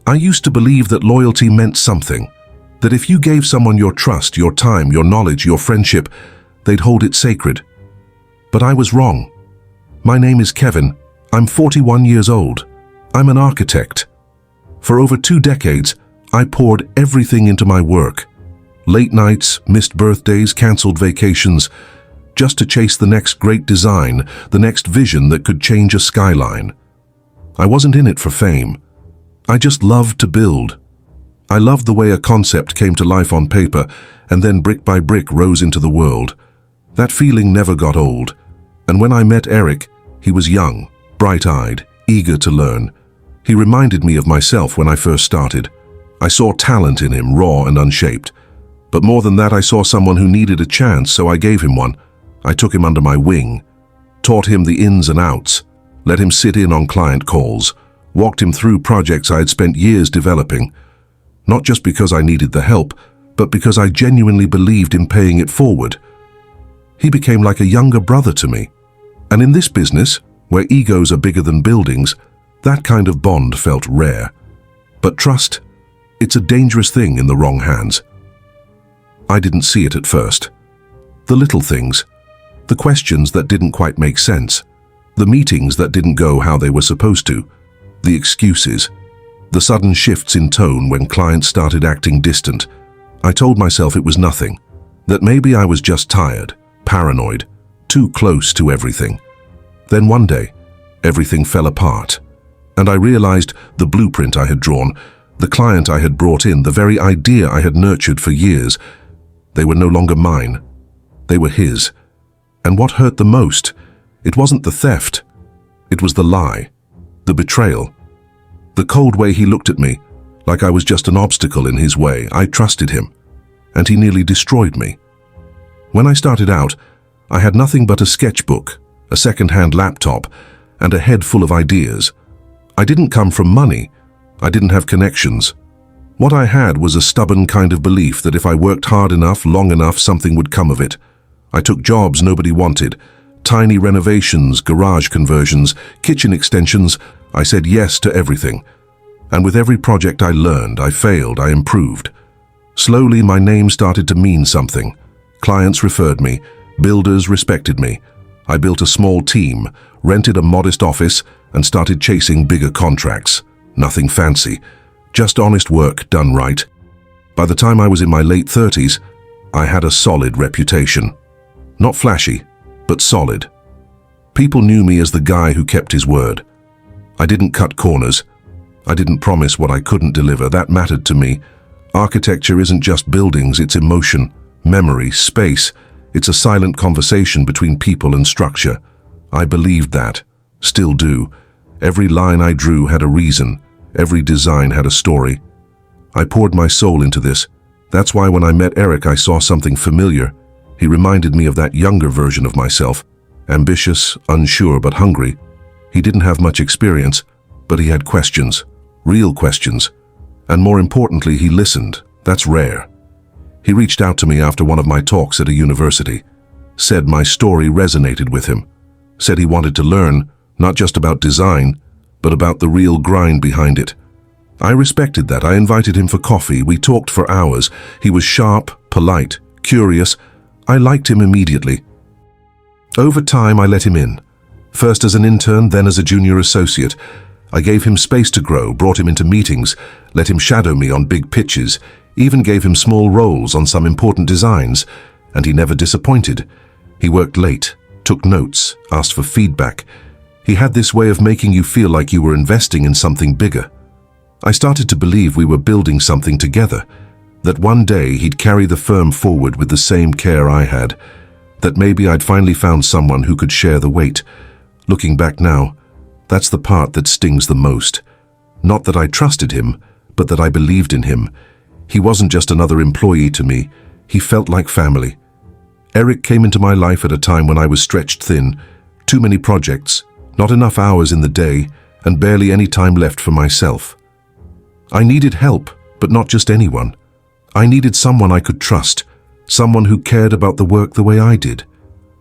I used to believe that loyalty meant something, that if you gave someone your trust, your time, your knowledge, your friendship, they'd hold it sacred. But I was wrong. My name is Kevin. I'm 41 years old. I'm an architect. For over 2 decades, I poured everything into my work. Late nights, missed birthdays, cancelled vacations, just to chase the next great design, the next vision that could change a skyline. I wasn't in it for fame. I just loved to build. I loved the way a concept came to life on paper and then brick by brick rose into the world. That feeling never got old. And when I met Eric, he was young, bright-eyed, eager to learn. He reminded me of myself when I first started. I saw talent in him, raw and unshaped. But more than that, I saw someone who needed a chance, so I gave him one. I took him under my wing, taught him the ins and outs, let him sit in on client calls, walked him through projects I had spent years developing. Not just because I needed the help, but because I genuinely believed in paying it forward. He became like a younger brother to me. And in this business, where egos are bigger than buildings, that kind of bond felt rare. But trust, it's a dangerous thing in the wrong hands. I didn't see it at first. The little things, the questions that didn't quite make sense, the meetings that didn't go how they were supposed to, the excuses, the sudden shifts in tone when clients started acting distant. I told myself it was nothing, that maybe I was just tired, paranoid, too close to everything. Then one day, everything fell apart, and I realized the blueprint I had drawn, the client I had brought in, the very idea I had nurtured for years, they were no longer mine. They were his. And what hurt the most, it wasn't the theft. It was the lie, the betrayal, the cold way he looked at me, like I was just an obstacle in his way. I trusted him, and he nearly destroyed me. When I started out, I had nothing but a sketchbook, a second-hand laptop, and a head full of ideas. I didn't come from money. I didn't have connections. What I had was a stubborn kind of belief that if I worked hard enough, long enough, something would come of it. I took jobs nobody wanted, tiny renovations, garage conversions, kitchen extensions. I said yes to everything. And with every project I learned, I failed, I improved. Slowly, my name started to mean something. Clients referred me, builders respected me. I built a small team, rented a modest office, and started chasing bigger contracts. Nothing fancy, just honest work done right. By the time I was in my late 30s, I had a solid reputation. Not flashy, but solid. People knew me as the guy who kept his word. I didn't cut corners. I didn't promise what I couldn't deliver. That mattered to me. Architecture isn't just buildings, it's emotion, memory, space. It's a silent conversation between people and structure. I believed that, still do. Every line I drew had a reason. Every design had a story. I poured my soul into this. That's why when I met Eric, I saw something familiar. He reminded me of that younger version of myself. Ambitious, unsure, but hungry. He didn't have much experience, but he had questions. Real questions. And more importantly, he listened. That's rare. He reached out to me after one of my talks at a university. Said my story resonated with him. Said he wanted to learn, not just about design, but about the real grind behind it. I respected that. I invited him for coffee. We talked for hours. He was sharp, polite, curious. I liked him immediately. Over time, I let him in. First as an intern, then as a junior associate. I gave him space to grow, brought him into meetings, let him shadow me on big pitches, even gave him small roles on some important designs, and he never disappointed. He worked late, took notes, asked for feedback. He had this way of making you feel like you were investing in something bigger. I started to believe we were building something together, that one day he'd carry the firm forward with the same care I had, that maybe I'd finally found someone who could share the weight. Looking back now, that's the part that stings the most. Not that I trusted him, but that I believed in him. He wasn't just another employee to me. He felt like family. Eric came into my life at a time when I was stretched thin, too many projects, not enough hours in the day, and barely any time left for myself. I needed help, but not just anyone. I needed someone I could trust, someone who cared about the work the way I did,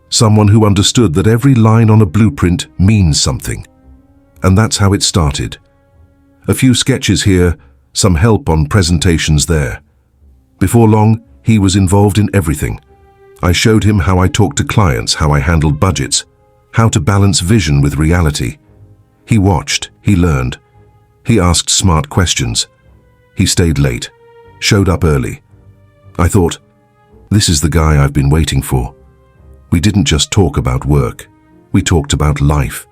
someone who understood that every line on a blueprint means something. And that's how it started. A few sketches here, some help on presentations there. Before long, he was involved in everything. I showed him how I talked to clients, how I handled budgets, how to balance vision with reality. He watched, he learned. He asked smart questions. He stayed late, showed up early. I thought, this is the guy I've been waiting for. We didn't just talk about work. We talked about life.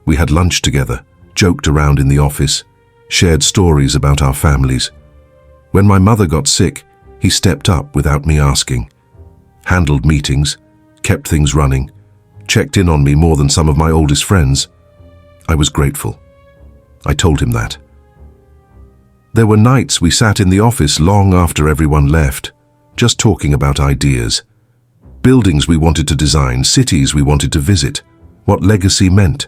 We had lunch together, joked around in the office, shared stories about our families. When my mother got sick, he stepped up without me asking, handled meetings, kept things running, checked in on me more than some of my oldest friends. I was grateful. I told him that. There were nights we sat in the office long after everyone left, just talking about ideas. Buildings we wanted to design, cities we wanted to visit, what legacy meant.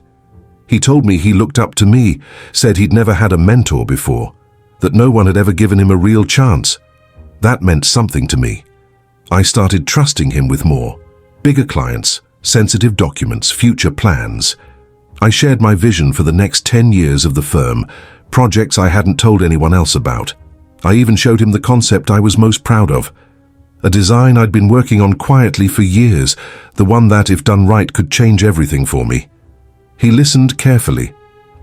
He told me he looked up to me, said he'd never had a mentor before, that no one had ever given him a real chance. That meant something to me. I started trusting him with more. Bigger clients, sensitive documents, future plans. I shared my vision for the next 10 years of the firm, projects I hadn't told anyone else about. I even showed him the concept I was most proud of. A design I'd been working on quietly for years, the one that, if done right, could change everything for me. He listened carefully,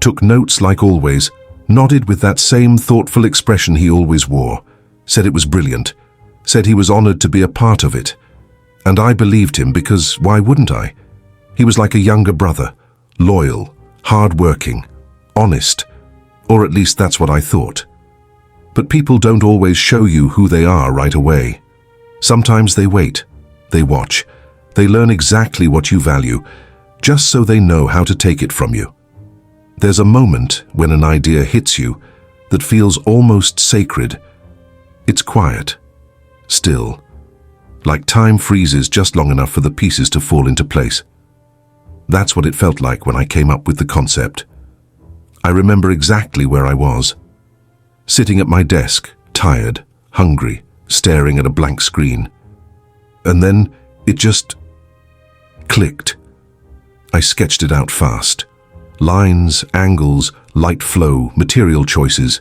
took notes like always, nodded with that same thoughtful expression he always wore, said it was brilliant, said he was honored to be a part of it. And I believed him because why wouldn't I? He was like a younger brother, loyal, hard-working, honest, or at least that's what I thought. But people don't always show you who they are right away. Sometimes they wait, they watch, they learn exactly what you value, just so they know how to take it from you. There's a moment when an idea hits you that feels almost sacred. It's quiet, still, like time freezes just long enough for the pieces to fall into place. That's what it felt like when I came up with the concept. I remember exactly where I was, sitting at my desk, tired, hungry, staring at a blank screen. And then it just clicked. I sketched it out fast. Lines, angles, light flow, material choices.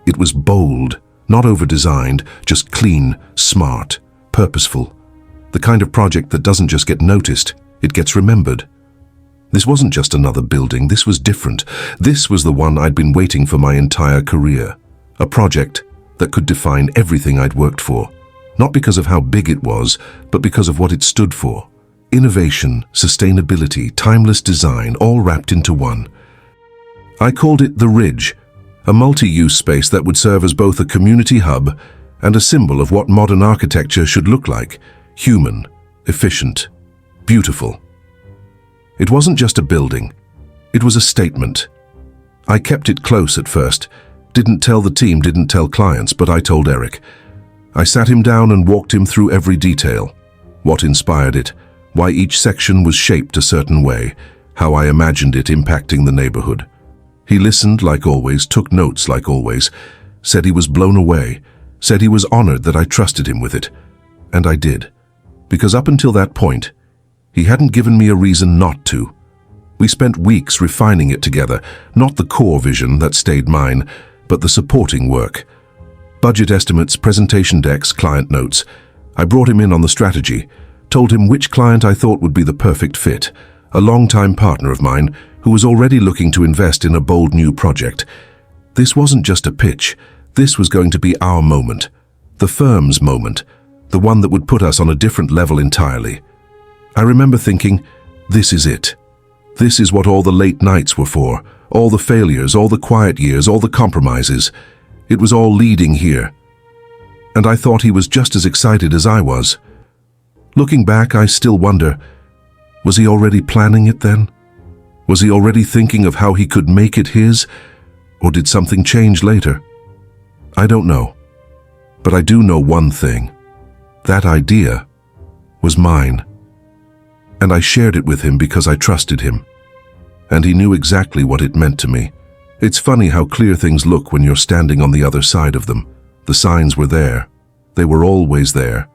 It was bold, not over-designed, just clean, smart, purposeful. The kind of project that doesn't just get noticed, it gets remembered. This wasn't just another building, this was different. This was the one I'd been waiting for my entire career. A project that could define everything I'd worked for. Not because of how big it was, but because of what it stood for. Innovation, sustainability, timeless design, all wrapped into one. I called it The Ridge, a multi-use space that would serve as both a community hub and a symbol of what modern architecture should look like. Human, efficient, beautiful. It wasn't just a building, it was a statement. I kept it close at first, didn't tell the team, didn't tell clients, but I told Eric. I sat him down and walked him through every detail. What inspired it, why each section was shaped a certain way, how I imagined it impacting the neighborhood. He listened like always, took notes like always, said he was blown away, said he was honored that I trusted him with it. And I did, because up until that point, he hadn't given me a reason not to. We spent weeks refining it together, not the core vision that stayed mine, but the supporting work. Budget estimates, presentation decks, client notes. I brought him in on the strategy, told him which client I thought would be the perfect fit, a longtime partner of mine who was already looking to invest in a bold new project. This wasn't just a pitch, this was going to be our moment, the firm's moment, the one that would put us on a different level entirely. I remember thinking, this is it. This is what all the late nights were for, all the failures, all the quiet years, all the compromises. It was all leading here. And I thought he was just as excited as I was. Looking back, I still wonder, was he already planning it then? Was he already thinking of how he could make it his? Or did something change later? I don't know. But I do know one thing. That idea was mine. And I shared it with him because I trusted him. And he knew exactly what it meant to me. It's funny how clear things look when you're standing on the other side of them. The signs were there. They were always there.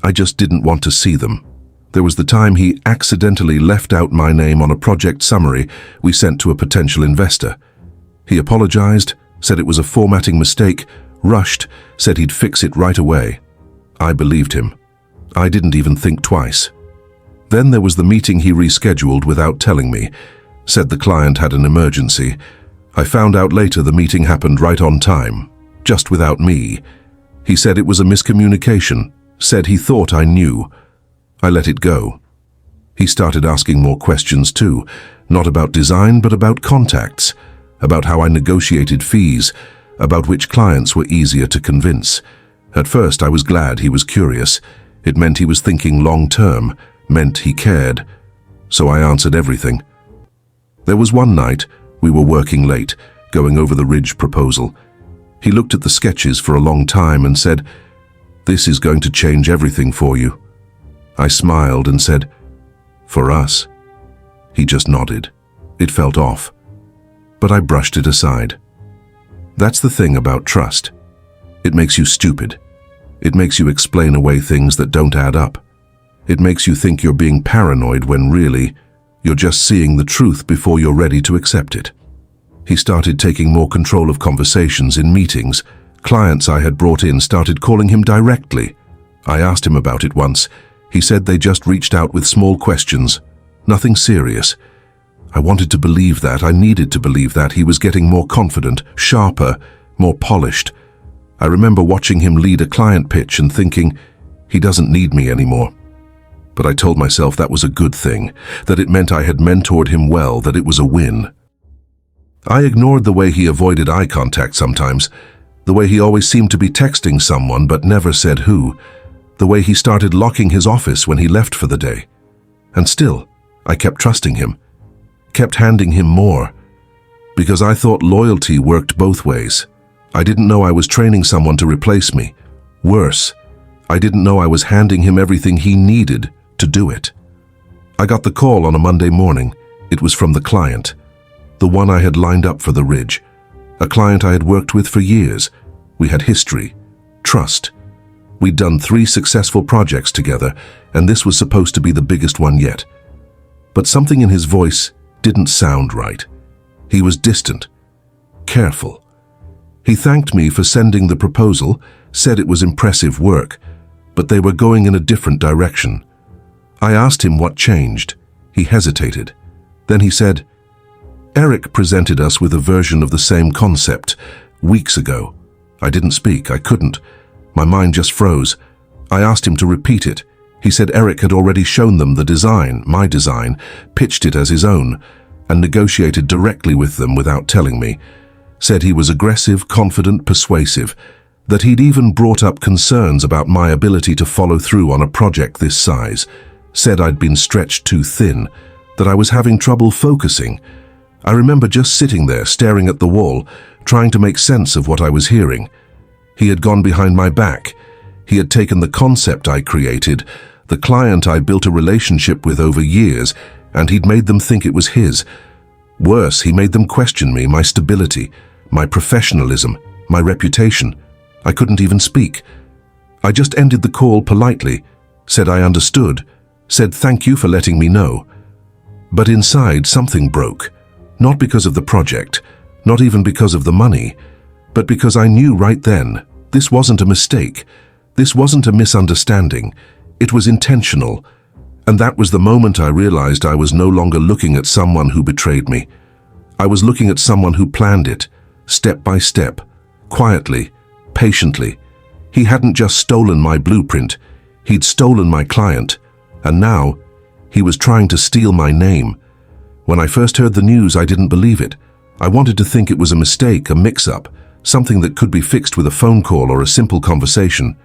I just didn't want to see them. There was the time he accidentally left out my name on a project summary we sent to a potential investor. He apologized, said it was a formatting mistake, rushed, said he'd fix it right away. I believed him. I didn't even think twice. Then there was the meeting he rescheduled without telling me, said the client had an emergency. I found out later the meeting happened right on time, just without me. He said it was a miscommunication, said he thought I knew. I let it go. He started asking more questions too, not about design but about contacts, about how I negotiated fees, about which clients were easier to convince. At first I was glad he was curious. It meant he was thinking long-term, meant he cared. So I answered everything. There was one night, we were working late, going over the Ridge proposal. He looked at the sketches for a long time and said, "This is going to change everything for you." I smiled and said, "For us?" He just nodded. It felt off. But I brushed it aside. That's the thing about trust. It makes you stupid. It makes you explain away things that don't add up. It makes you think you're being paranoid when really, you're just seeing the truth before you're ready to accept it. He started taking more control of conversations in meetings. Clients I had brought in started calling him directly. I asked him about it once. He said they just reached out with small questions. Nothing serious. I wanted to believe that. I needed to believe that. He was getting more confident, sharper, more polished. I remember watching him lead a client pitch and thinking, he doesn't need me anymore. But I told myself that was a good thing, that it meant I had mentored him well, that it was a win. I ignored the way he avoided eye contact sometimes, the way he always seemed to be texting someone but never said who, the way he started locking his office when he left for the day. And still, I kept trusting him, kept handing him more, because I thought loyalty worked both ways. I didn't know I was training someone to replace me. Worse, I didn't know I was handing him everything he needed to do it. I got the call on a Monday morning. It was from the client, the one I had lined up for the Ridge, a client I had worked with for years. We had history, trust. We'd done 3 successful projects together, and this was supposed to be the biggest one yet. But something in his voice didn't sound right. He was distant, careful. He thanked me for sending the proposal, said it was impressive work, but they were going in a different direction. I asked him what changed. He hesitated. Then he said, "Eric presented us with a version of the same concept weeks ago." I didn't speak. I couldn't. My mind just froze. I asked him to repeat it. He said Eric had already shown them the design, my design, pitched it as his own, and negotiated directly with them without telling me. Said he was aggressive, confident, persuasive, that he'd even brought up concerns about my ability to follow through on a project this size. Said I'd been stretched too thin, that I was having trouble focusing. I remember just sitting there, staring at the wall, trying to make sense of what I was hearing. He had gone behind my back. He had taken the concept I created, the client I built a relationship with over years, and he'd made them think it was his. Worse, he made them question me, my stability, my professionalism, my reputation. I couldn't even speak. I just ended the call politely, said I understood, said thank you for letting me know. But inside something broke, not because of the project, not even because of the money, but because I knew right then this wasn't a mistake, this wasn't a misunderstanding, it was intentional. And that was the moment I realized I was no longer looking at someone who betrayed me. I was looking at someone who planned it, step by step, quietly, patiently. He hadn't just stolen my blueprint, he'd stolen my client, and now he was trying to steal my name. When I first heard the news, I didn't believe it. I wanted to think it was a mistake, a mix-up, something that could be fixed with a phone call or a simple conversation.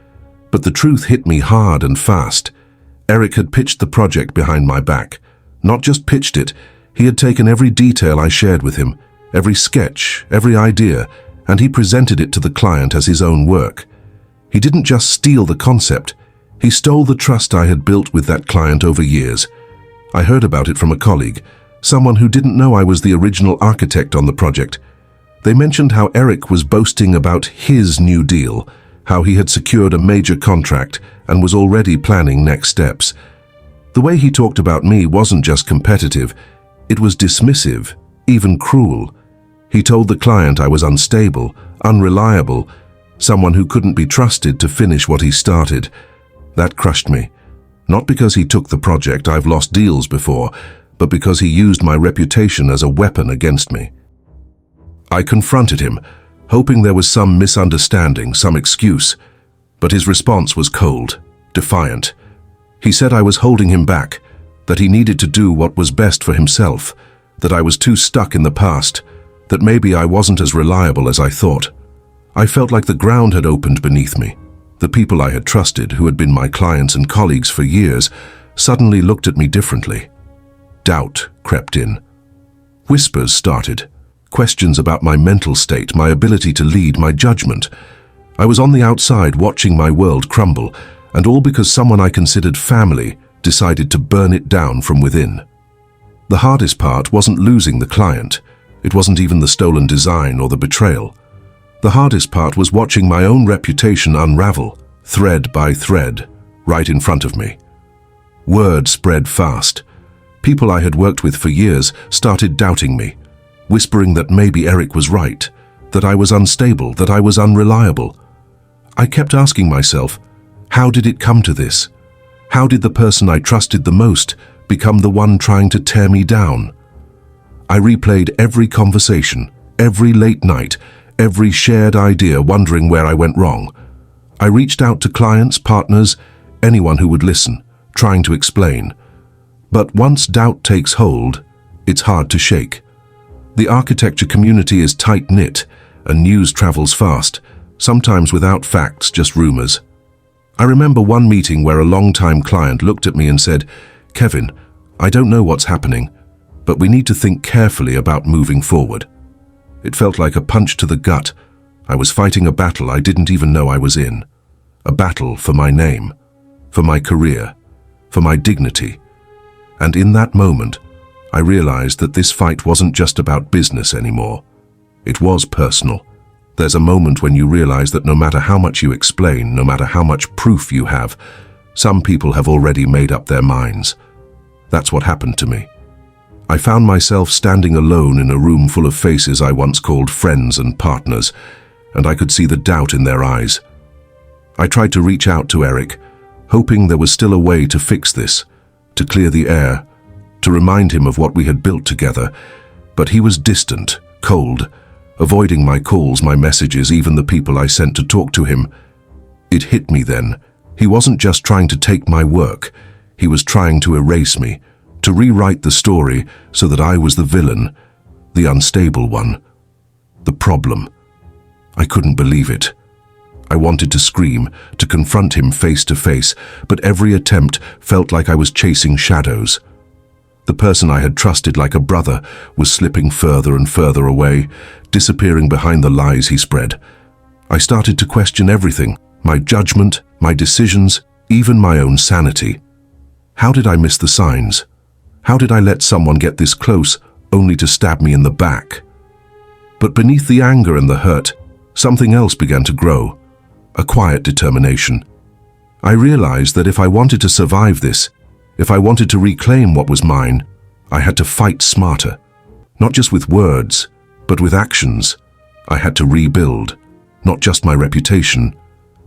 But the truth hit me hard and fast. Eric had pitched the project behind my back. Not just pitched it, he had taken every detail I shared with him, every sketch, every idea, and he presented it to the client as his own work. He didn't just steal the concept, he stole the trust I had built with that client over years. I heard about it from a colleague, someone who didn't know I was the original architect on the project. They mentioned how Eric was boasting about his new deal, how he had secured a major contract and was already planning next steps. The way he talked about me wasn't just competitive, it was dismissive, even cruel. He told the client I was unstable, unreliable, someone who couldn't be trusted to finish what he started. That crushed me. Not because he took the project, I've lost deals before, but because he used my reputation as a weapon against me. I confronted him, hoping there was some misunderstanding, some excuse, but his response was cold, defiant. He said I was holding him back, that he needed to do what was best for himself, that I was too stuck in the past, that maybe I wasn't as reliable as I thought. I felt like the ground had opened beneath me. The people I had trusted, who had been my clients and colleagues for years, suddenly looked at me differently. Doubt crept in. Whispers started. Questions about my mental state, my ability to lead, my judgment. I was on the outside watching my world crumble, and all because someone I considered family decided to burn it down from within. The hardest part wasn't losing the client. It wasn't even the stolen design or the betrayal. The hardest part was watching my own reputation unravel, thread by thread, right in front of me. Word spread fast. People I had worked with for years started doubting me, whispering that maybe Eric was right, that I was unstable, that I was unreliable. I kept asking myself, how did it come to this? How did the person I trusted the most become the one trying to tear me down? I replayed every conversation, every late night, every shared idea, wondering where I went wrong. I reached out to clients, partners, anyone who would listen, trying to explain. But once doubt takes hold, it's hard to shake. The architecture community is tight-knit, and news travels fast, sometimes without facts, just rumors. I remember one meeting where a long-time client looked at me and said, "Kevin, I don't know what's happening, but we need to think carefully about moving forward." It felt like a punch to the gut. I was fighting a battle I didn't even know I was in. A battle for my name, for my career, for my dignity. And in that moment, I realized that this fight wasn't just about business anymore. It was personal. There's a moment when you realize that no matter how much you explain, no matter how much proof you have, some people have already made up their minds. That's what happened to me. I found myself standing alone in a room full of faces I once called friends and partners, and I could see the doubt in their eyes. I tried to reach out to Eric, hoping there was still a way to fix this, to clear the air, to remind him of what we had built together, but he was distant, cold, avoiding my calls, my messages, even the people I sent to talk to him. It hit me then. He wasn't just trying to take my work, he was trying to erase me, to rewrite the story so that I was the villain, the unstable one, the problem. I couldn't believe it. I wanted to scream, to confront him face to face, but every attempt felt like I was chasing shadows. The person I had trusted like a brother was slipping further and further away, disappearing behind the lies he spread. I started to question everything, my judgment, my decisions, even my own sanity. How did I miss the signs? How did I let someone get this close only to stab me in the back? But beneath the anger and the hurt, something else began to grow, a quiet determination. I realized that if I wanted to survive this, if I wanted to reclaim what was mine, I had to fight smarter. Not just with words, but with actions. I had to rebuild, not just my reputation,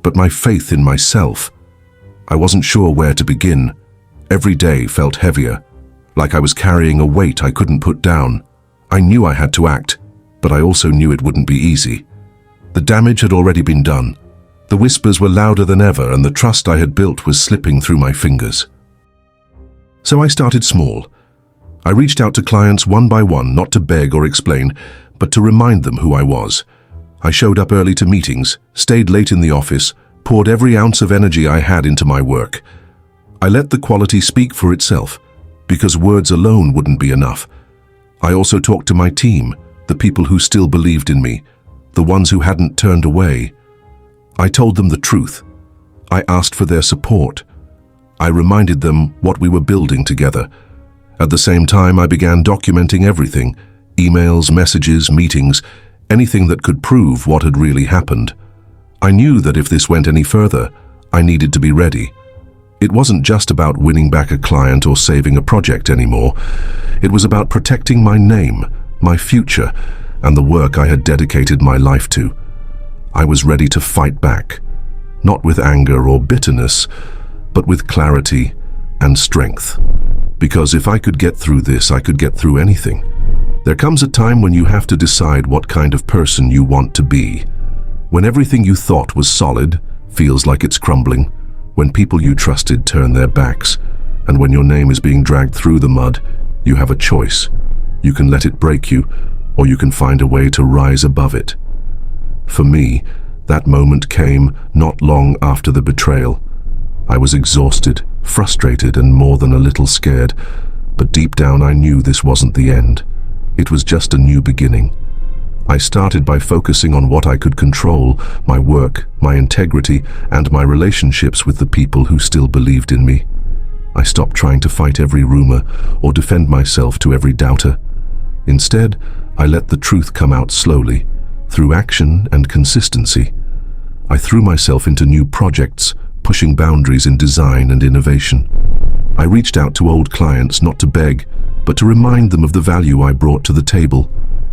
but my faith in myself. I wasn't sure where to begin. Every day felt heavier, like I was carrying a weight I couldn't put down. I knew I had to act, but I also knew it wouldn't be easy. The damage had already been done. The whispers were louder than ever, and the trust I had built was slipping through my fingers. So I started small. I reached out to clients one by one, not to beg or explain, but to remind them who I was. I showed up early to meetings, stayed late in the office, poured every ounce of energy I had into my work. I let the quality speak for itself, because words alone wouldn't be enough. I also talked to my team, the people who still believed in me, the ones who hadn't turned away. I told them the truth. I asked for their support. I reminded them what we were building together. At the same time, I began documenting everything, emails, messages, meetings, anything that could prove what had really happened. I knew that if this went any further, I needed to be ready. It wasn't just about winning back a client or saving a project anymore. It was about protecting my name, my future, and the work I had dedicated my life to. I was ready to fight back, not with anger or bitterness, but with clarity and strength. Because if I could get through this, I could get through anything. There comes a time when you have to decide what kind of person you want to be. When everything you thought was solid feels like it's crumbling, when people you trusted turn their backs, and when your name is being dragged through the mud, you have a choice. You can let it break you, or you can find a way to rise above it. For me, that moment came not long after the betrayal. I was exhausted, frustrated, and more than a little scared, but deep down I knew this wasn't the end. It was just a new beginning. I started by focusing on what I could control, my work, my integrity, and my relationships with the people who still believed in me. I stopped trying to fight every rumor or defend myself to every doubter. Instead, I let the truth come out slowly, through action and consistency. I threw myself into new projects, pushing boundaries in design and innovation. I reached out to old clients not to beg, but to remind them of the value I brought to the table.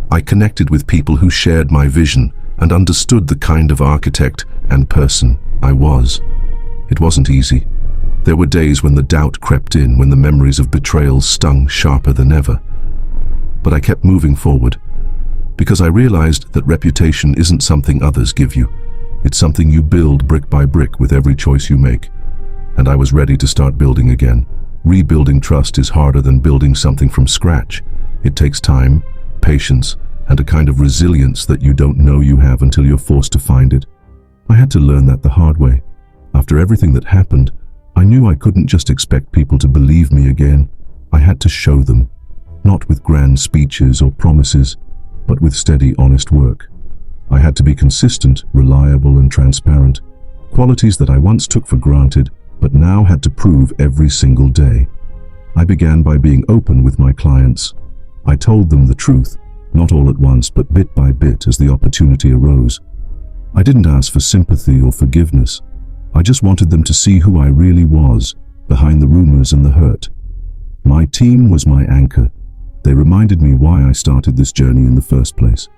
I connected with people who shared my vision and understood the kind of architect and person I was. It wasn't easy. There were days when the doubt crept in, when the memories of betrayal stung sharper than ever. But I kept moving forward, because I realized that reputation isn't something others give you. It's something you build brick by brick with every choice you make. And I was ready to start building again. Rebuilding trust is harder than building something from scratch. It takes time, patience, and a kind of resilience that you don't know you have until you're forced to find it. I had to learn that the hard way. After everything that happened, I knew I couldn't just expect people to believe me again. I had to show them, not with grand speeches or promises, but with steady, honest work. I had to be consistent, reliable, and transparent, qualities that I once took for granted, but now had to prove every single day. I began by being open with my clients. I told them the truth, not all at once, but bit by bit as the opportunity arose. I didn't ask for sympathy or forgiveness. I just wanted them to see who I really was, behind the rumors and the hurt. My team was my anchor. They reminded me why I started this journey in the first place.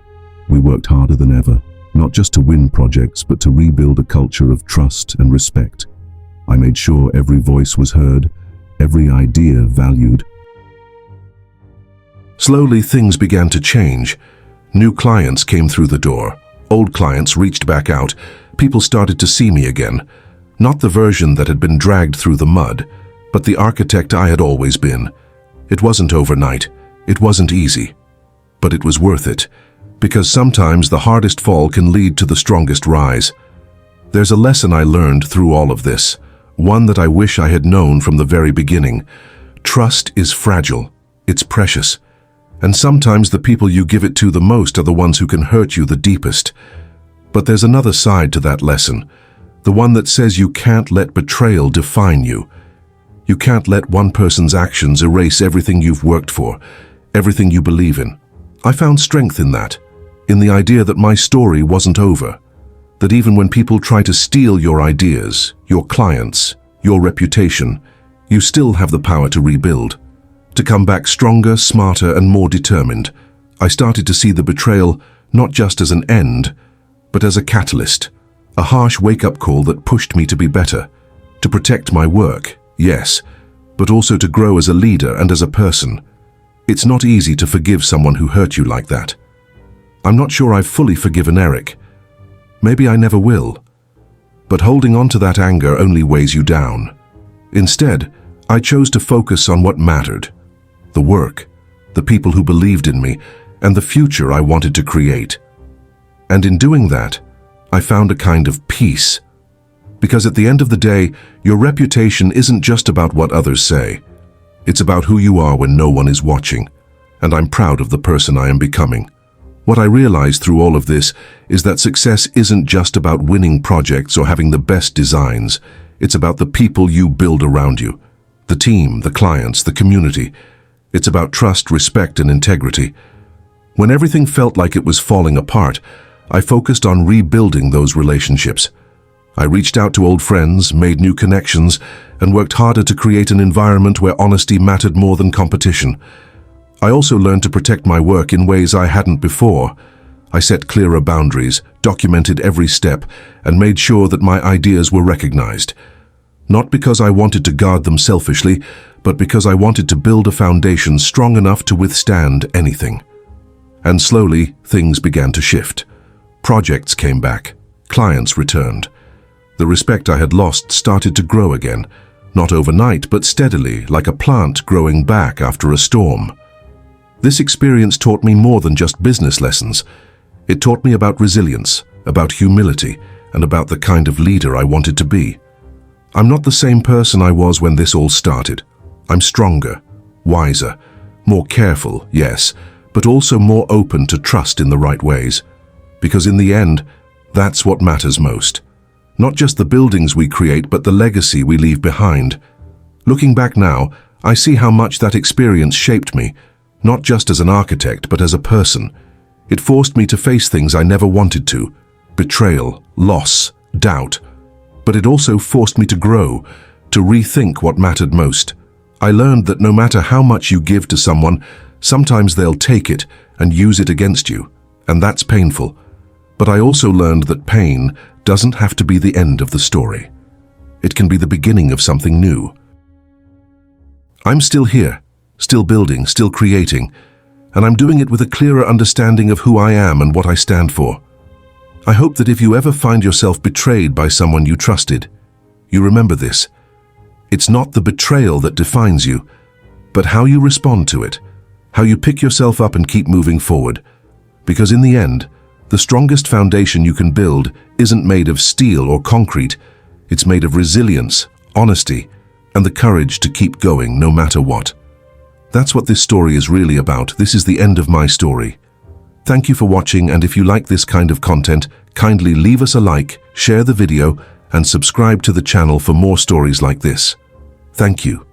We worked harder than ever, not just to win projects, but to rebuild a culture of trust and respect. I made sure every voice was heard, every idea valued. Slowly, things began to change. New clients came through the door. Old clients reached back out. People started to see me again. Not the version that had been dragged through the mud, but the architect I had always been. It wasn't overnight. It wasn't easy. But it was worth it. Because sometimes the hardest fall can lead to the strongest rise. There's a lesson I learned through all of this, one that I wish I had known from the very beginning. Trust is fragile. It's precious. And sometimes the people you give it to the most are the ones who can hurt you the deepest. But there's another side to that lesson, the one that says you can't let betrayal define you. You can't let one person's actions erase everything you've worked for, everything you believe in. I found strength in that, in the idea that my story wasn't over, that even when people try to steal your ideas, your clients, your reputation, you still have the power to rebuild, to come back stronger, smarter, and more determined. I started to see the betrayal not just as an end, but as a catalyst, a harsh wake-up call that pushed me to be better, to protect my work, yes, but also to grow as a leader and as a person. It's not easy to forgive someone who hurt you like that. I'm not sure I've fully forgiven Eric. Maybe I never will. But holding on to that anger only weighs you down. Instead, I chose to focus on what mattered: the work, the people who believed in me, and the future I wanted to create. And in doing that, I found a kind of peace. Because at the end of the day, your reputation isn't just about what others say. It's about who you are when no one is watching. And I'm proud of the person I am becoming. What I realized through all of this is that success isn't just about winning projects or having the best designs. It's about the people you build around you. The team, the clients, the community. It's about trust, respect, and integrity. When everything felt like it was falling apart, I focused on rebuilding those relationships. I reached out to old friends, made new connections, and worked harder to create an environment where honesty mattered more than competition. I also learned to protect my work in ways I hadn't before. I set clearer boundaries, documented every step, and made sure that my ideas were recognized. Not because I wanted to guard them selfishly, but because I wanted to build a foundation strong enough to withstand anything. And slowly, things began to shift. Projects came back. Clients returned. The respect I had lost started to grow again, not overnight, but steadily, like a plant growing back after a storm. This experience taught me more than just business lessons. It taught me about resilience, about humility, and about the kind of leader I wanted to be. I'm not the same person I was when this all started. I'm stronger, wiser, more careful, yes, but also more open to trust in the right ways. Because in the end, that's what matters most. Not just the buildings we create, but the legacy we leave behind. Looking back now, I see how much that experience shaped me, not just as an architect, but as a person. It forced me to face things I never wanted to: betrayal, loss, doubt. But it also forced me to grow, to rethink what mattered most. I learned that no matter how much you give to someone, sometimes they'll take it and use it against you, and that's painful. But I also learned that pain doesn't have to be the end of the story. It can be the beginning of something new. I'm still here, still building, still creating, and I'm doing it with a clearer understanding of who I am and what I stand for. I hope that if you ever find yourself betrayed by someone you trusted, you remember this. It's not the betrayal that defines you, but how you respond to it, how you pick yourself up and keep moving forward. Because in the end, the strongest foundation you can build isn't made of steel or concrete. It's made of resilience, honesty, and the courage to keep going no matter what. That's what this story is really about. This is the end of my story. Thank you for watching, and if you like this kind of content, kindly leave us a like, share the video, and subscribe to the channel for more stories like this. Thank you.